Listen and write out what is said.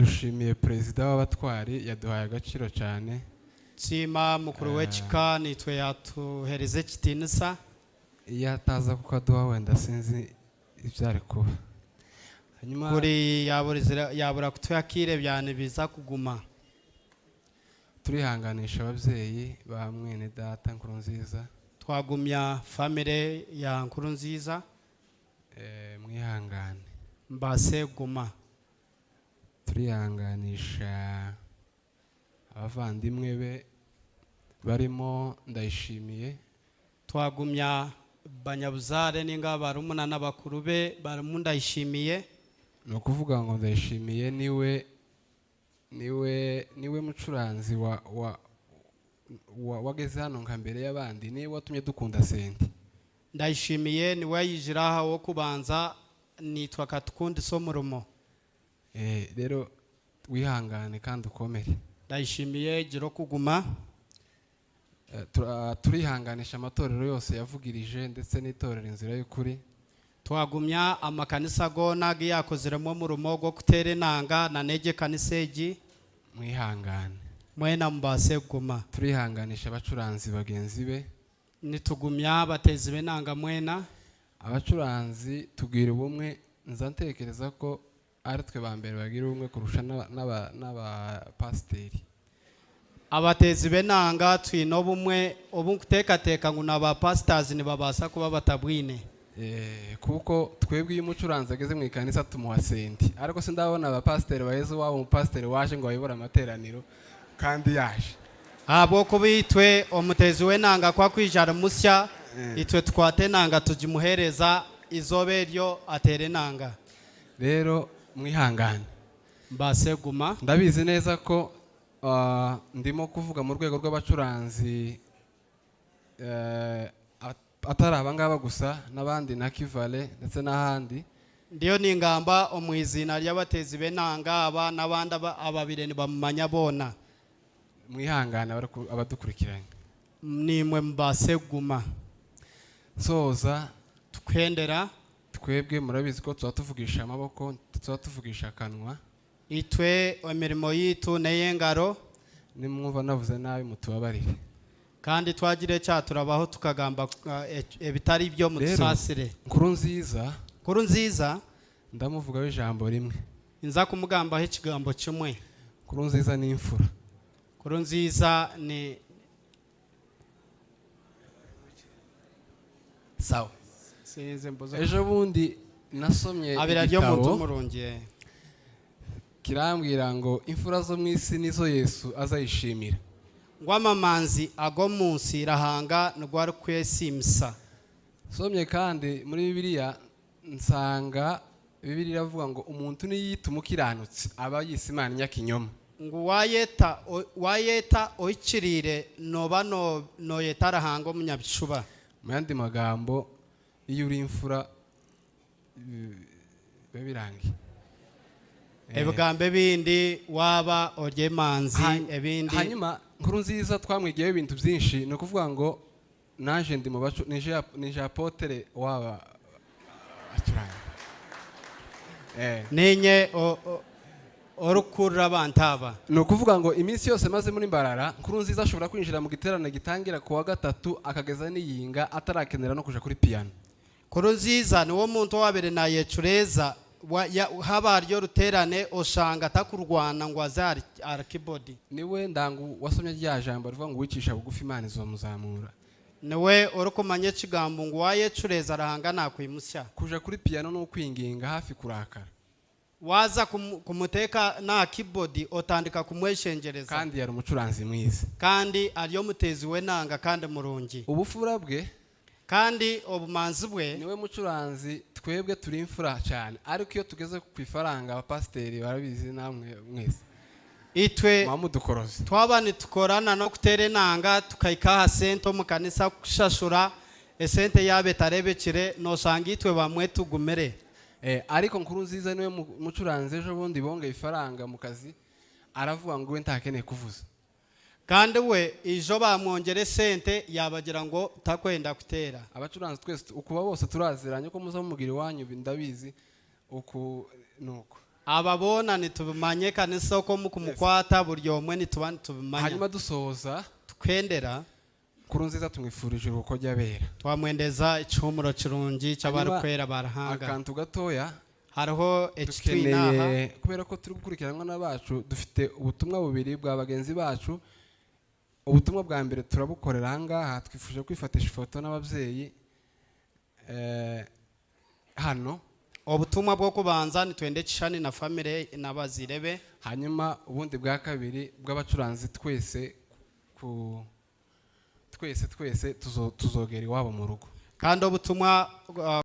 dushimiye perezida w'abatwari yaduhaye agaciro cyane. Sima mukuru w'ekika nitwe yatuhereze kitinisa. Iyo ataza kuko aduha wenda sinzi ibyari kuba. Hanyuma kuri yabura kutuyakire byane biza kuguma. Turihanganisha ababyeyi ba mwene data Nkurunziza. Twagumya family ya Nkurunziza. Mwihangane. Mbase guma. Turihanganisha abavandimwe be barimo Ndayishimiye. Twagumya banyabuzare ninga barumuna n'abakuru be barimo Ndayishimiye. No kuvuga ngo Ndayishimiye niwe mucuranzi wageze hano nka mbere y'abandi, niwe watumye dukunda sente. Ndayishimiye niwe yijiraha wo kubanza nitwa Katukundi Somurumo. Rero wihangane kandi ukomere. Ndayishimiye giro kuguma. Turihanganisha amatorero yose yavugirije ndetse n'itorero Inzira y'Ukuri. Twagumya amakanisa go nagi yakozeremo mu rumo go kutere nanga na nege kanisegi. Mwihangane. Mwena mbase guma. Turihanganisha abacuranzi bagenzi be. Nitugumya bateze be nanga mwena. Abacuranzi tubwira ubumwe, nza ntekereza ko ari twe ba mbere bagira ubumwe kurusha n'abapasiteri. Abatezi be nanga twino bumwe ubu kutekateka ngo n'aba pastors ni babasa kuba batabwine. Kuko twebwe iyo umucuranzi ageze mu ikanisa tumuha senti, ariko sindabona abapasiteri baheze wabo umupasiteri waje ngo ayobora amateraniro kandi yaje. Abo kubitwe omutezi we nanga kwa kwijara musya itwe twate nanga tujimuhereza izobe ryo atere nanga. Rero mwihangane. Mbase guma. Ndabizi neza ko ndimo kuvuga mu rwego rw'abacuranzi atari abangaba gusa n'abandi na Kivale ndetse n'ahandi. Ndiyo ningamba omwizina ry'abatezi be nanga aba n'abandi ababire ni bamanya bona. Mwihangane abadukurikiranye. Nimwe mbase guma. Soza tukendera twebwe murabizi ko tuvugisha amaboko tuvugisha akanwa. Itwe emirimo yitu neyengaro nimwumva navuze nabi mutubabarire. Kandi twagire cya turabaho tukagamba ebitari byo mutusasire. Nkurunziza ndamuvugaho ijambo rimwe. Inza kumugambaho ikigambo kimwe. Nkurunziza ni imfura. Nkurunziza ni sawa. Ejo bundi nasomye igitabo kirambwira ngo imfura zo mu isi nizo Yesu azayishimira. Ngwamamanzi ago munsi rahanga ndwari kwesimsa. Somye kandi muri Bibiliya nsanga Bibiliya iravuga ngo umuntu niyita umukiranutsi aba yise Imana nyakinyoma. Ngo wayeta oikirire noba no yetarahanga umunyabishuba. Mu yandi magambo iyo uri imfura birangi. Ebigambe bindi waba oryemanzi ebindi. Hanyuma Nkurunziza twamwigiyeho ibintu byinshi, no kuvuga ngo naje ndi mu bacu nije apotere waba acuranga. Nenye orukurra bantaba. No kuvuga ngo iminsi yose maze muri Mbarara Nkurunziza ashobora kwinjira mu giterane gitangira ku wa gatatu akageza n'iyinga atarakenera no kuja kuri piano. Nkurunziza ni wo muntu wabere na yecureza haba ryo ruterane oshanga takurwana ngo azari keyboard. Niwe ndangu wasomye rya jambo rivuga ngo wicisha bugufi Imana izomuzamura. Niwe urukomanye kigambo ngo wayecureza arahanga nakwimusya. Kuja kuri piano no kwinginga hafi kurakara. Waza kumuteka na keyboard otandika kumweshengereza. Kandi yari umucuranzi mwiza. Kandi ariyo mutezi we nanga kandi murungi. Ubufura bwe kandi obumanzi bwe niwe mucuranzi. Twebwe turi imfura cyane, ariko iyo tugeze ku ifaranga abapasiteri barabizi namwe mwese. Itwe mamudukoroze twabani tukorana no kutere nanga tukayikaha sento mu kanisa kushashura esente yabe tarebekire no sanga itwe bamwe tugumere. Ariko Nkurunziza niwe mucuranzi ejo bundi bongeye ifaranga mu kazi aravuga ngo we ntakeneye kuvuza. Kandi we ijo bamwongere sente yabagira ngo takwenda kutera. Abacuranzi twese ukuba bose turaziranye ko muza mumugira wanyu bindabizi uku nuko. ababona nitubimanye kanisa ko mukumukwata buri omwe nitubani tubimanya hanyuma dusoza twendera Nkurunziza tumwifurije uruko ry'abera twamwendeza icyumuro kirungi cy'abarukwera barahanga akantu gatoya hariho dukeneye H2 kubera ko turi gukurikiranwa n'abacu dufite ubutumwa bubiri bwa bagenzi bacu. Ubutumwa bwa mbere turabukorera ahangaha twifuje kwifatisha ifoto n'ababyeyi hano. ubutumwa bwo kubanza nitwende kishani na family n'abazirebe, hanyuma ubundi bwa kabiri bw'abacuranzi twese twese tuzogera iwabo mu rugo kandi ubutumwa